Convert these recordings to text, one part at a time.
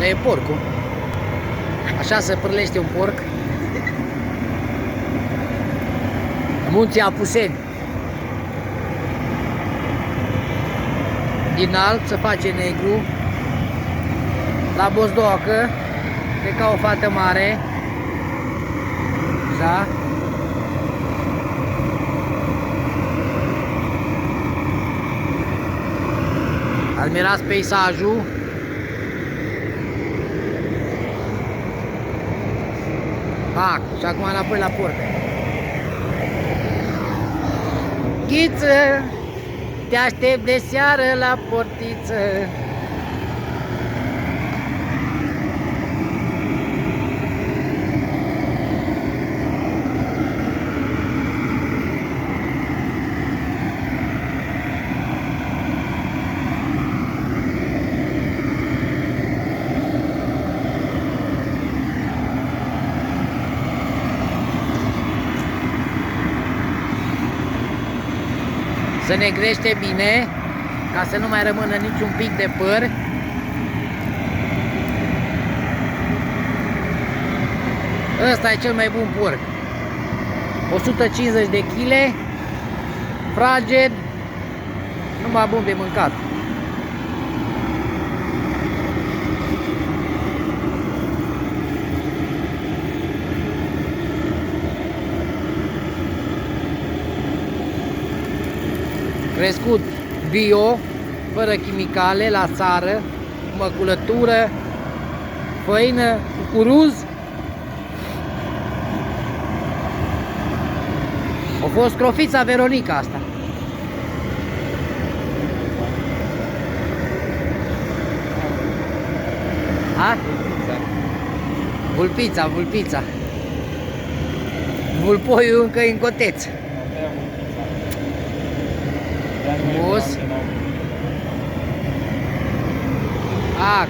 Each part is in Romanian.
Asta e porcul. Așa se pârlește un porc. Munții Apuseni. Din alt se face negru. La Bosdoacă, e ca o fată mare. Da? Admirați peisajul. Pac, și acum înapoi la porc. Ghiță, te aștept de seară la portiță. Se negrește bine, ca să nu mai rămână niciun pic de păr. Ăsta e cel mai bun porc. 150 de kg, fraged, numai bun de mâncat. Crescut bio, fără chimicale, la țară, măculătură, făină, cucuruz. A fost crofița Veronica asta. A? Vulpița, vulpița. Vulpoiul încă e în coteț. Frumos. Ac.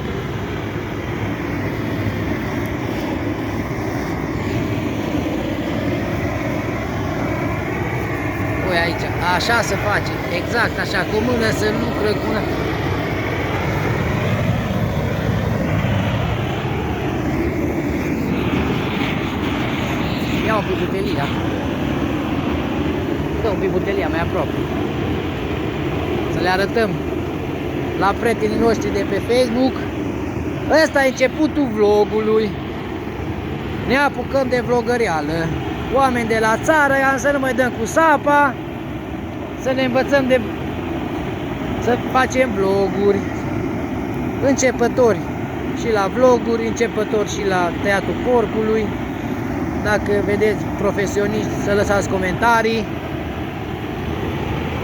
Pui aici, așa se face, exact așa, cu mână să lucră cu mână. Ia un pic butelia. Dă un pic butelia mai aproape. Să le arătăm la prietenii noștri de pe Facebook. Ăsta e începutul vlogului. Ne apucăm de vlogăreală. Oameni de la țară, să nu mai dăm cu sapa. Să ne învățăm să facem vloguri. Începători și la vloguri, începători și la tăiatul porcului. Dacă vedeți profesioniști, să lăsați comentarii.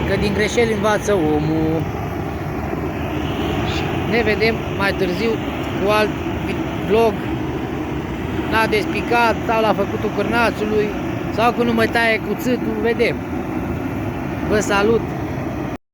Că din greșeli învață omul. Ne vedem mai târziu cu alt vlog. N-a despicat sau la făcutul cârnațului sau că nu mă taie cuțitul, vedem. Vă salut!